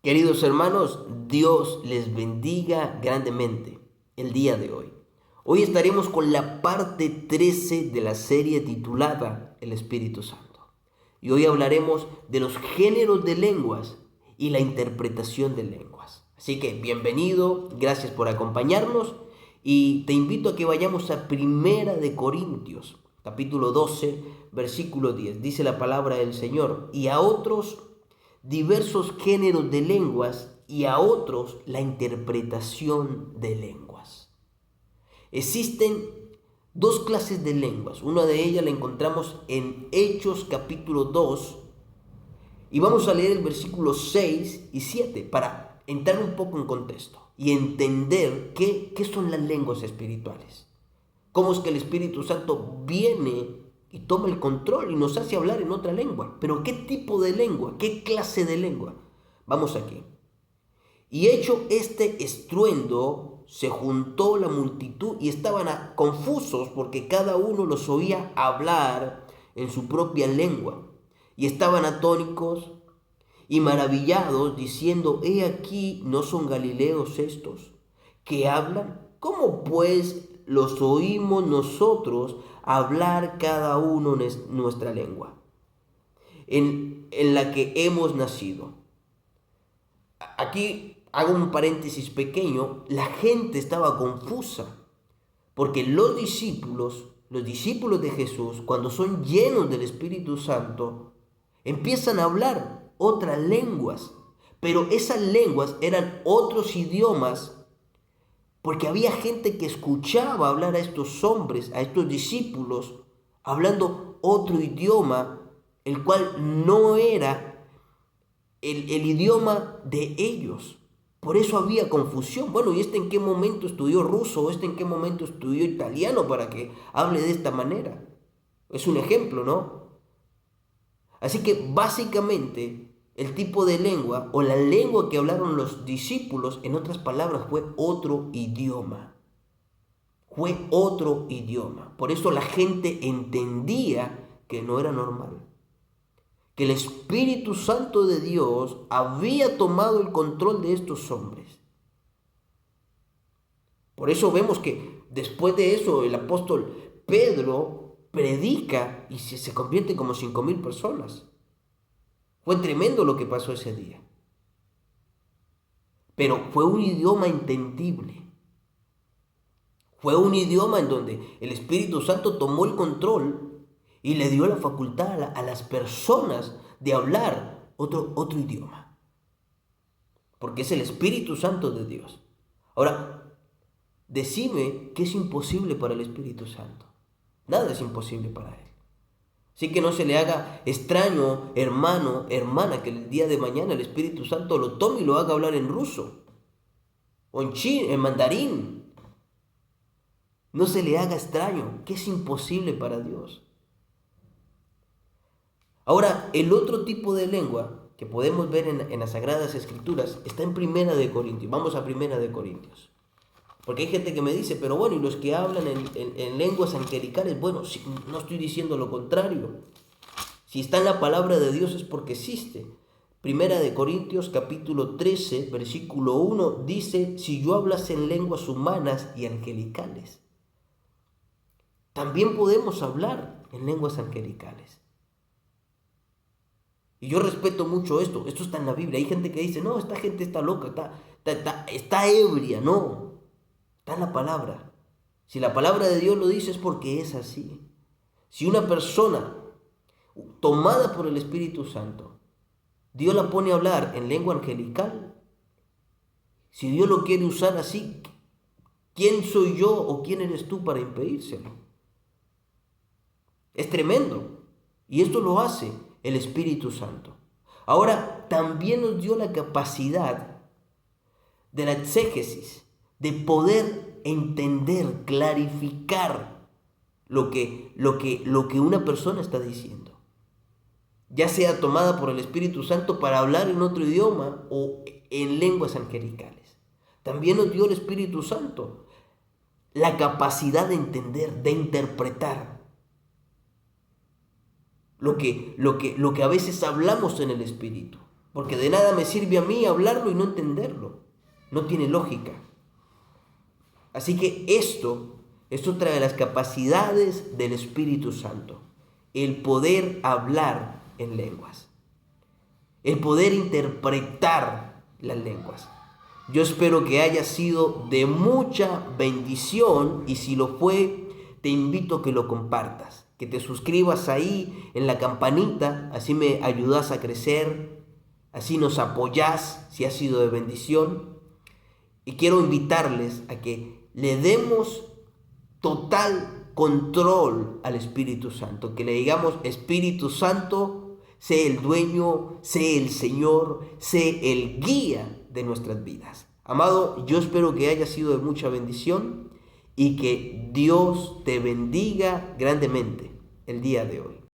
Queridos hermanos, Dios les bendiga grandemente el día de hoy. Hoy estaremos con la parte 13 de la serie titulada El Espíritu Santo. Y hoy hablaremos de los géneros de lenguas y la interpretación de lenguas. Así que bienvenido, gracias por acompañarnos y te invito a que vayamos a Primera de Corintios, capítulo 12, versículo 10. Dice la palabra del Señor: y a otros diversos géneros de lenguas y a otros la interpretación de lenguas. Existen dos clases de lenguas. Una de ellas la encontramos en Hechos capítulo 2 y vamos a leer el versículo 6 y 7 para entrar un poco en contexto y entender qué son las lenguas espirituales. Cómo es que el Espíritu Santo viene y toma el control y nos hace hablar en otra lengua. Pero ¿qué tipo de lengua? ¿Qué clase de lengua? Vamos aquí. Y hecho este estruendo, se juntó la multitud y estaban confusos porque cada uno los oía hablar en su propia lengua. Y estaban atónicos y maravillados, diciendo: he aquí, ¿no son galileos estos que hablan? ¿Cómo pues los oímos nosotros hablar cada uno nuestra lengua en la que hemos nacido? Aquí hago un paréntesis pequeño. La gente estaba confusa porque los discípulos de Jesús, cuando son llenos del Espíritu Santo, empiezan a hablar otras lenguas, pero esas lenguas eran otros idiomas, porque había gente que escuchaba hablar a estos hombres, a estos discípulos, hablando otro idioma, el cual no era el idioma de ellos. Por eso había confusión. Bueno, ¿y este en qué momento estudió ruso? ¿Este en qué momento estudió italiano para que hable de esta manera? Es un ejemplo, ¿no? Así que básicamente el tipo de lengua o la lengua que hablaron los discípulos, en otras palabras, fue otro idioma. Fue otro idioma. Por eso la gente entendía que no era normal, que el Espíritu Santo de Dios había tomado el control de estos hombres. Por eso vemos que después de eso el apóstol Pedro predica y se convierte como 5,000 personas. Fue tremendo lo que pasó ese día. Pero fue un idioma entendible. Fue un idioma en donde el Espíritu Santo tomó el control y le dio la facultad a las personas de hablar otro idioma. Porque es el Espíritu Santo de Dios. Ahora, decime qué es imposible para el Espíritu Santo. Nada es imposible para él. Así que no se le haga extraño, hermano, hermana, que el día de mañana el Espíritu Santo lo tome y lo haga hablar en ruso, o en chino, en mandarín. No se le haga extraño, que es imposible para Dios. Ahora, el otro tipo de lengua que podemos ver en las Sagradas Escrituras está en Primera de Corintios. Vamos a Primera de Corintios. Porque hay gente que me dice: pero bueno, y los que hablan en lenguas angelicales. Bueno, no estoy diciendo lo contrario. Si está en la palabra de Dios es porque existe. Primera de Corintios capítulo 13, versículo 1 dice: si yo hablase en lenguas humanas y angelicales. También podemos hablar en lenguas angelicales. Y yo respeto mucho esto. Esto está en la Biblia. Hay gente que dice: no, esta gente está loca, está ebria. No. Está en la palabra. Si la palabra de Dios lo dice es porque es así. Si una persona tomada por el Espíritu Santo, Dios la pone a hablar en lengua angelical, si Dios lo quiere usar así, ¿quién soy yo o quién eres tú para impedírselo? Es tremendo. Y esto lo hace el Espíritu Santo. Ahora, también nos dio la capacidad de la exégesis, de poder entender, clarificar lo que una persona está diciendo, ya sea tomada por el Espíritu Santo para hablar en otro idioma o en lenguas angelicales. También nos dio el Espíritu Santo la capacidad de entender, de interpretar lo que a veces hablamos en el Espíritu. porque de nada me sirve a mí hablarlo y no entenderlo. No tiene lógica. Así que esto es otra de las capacidades del Espíritu Santo, el poder hablar en lenguas, el poder interpretar las lenguas. Yo espero que haya sido de mucha bendición, y si lo fue, te invito a que lo compartas, que te suscribas ahí en la campanita, así me ayudas a crecer, así nos apoyás si ha sido de bendición. Y quiero invitarles a que le demos total control al Espíritu Santo, que le digamos: Espíritu Santo, sé el dueño, sé el Señor, sé el guía de nuestras vidas. Amado, yo espero que haya sido de mucha bendición y que Dios te bendiga grandemente el día de hoy.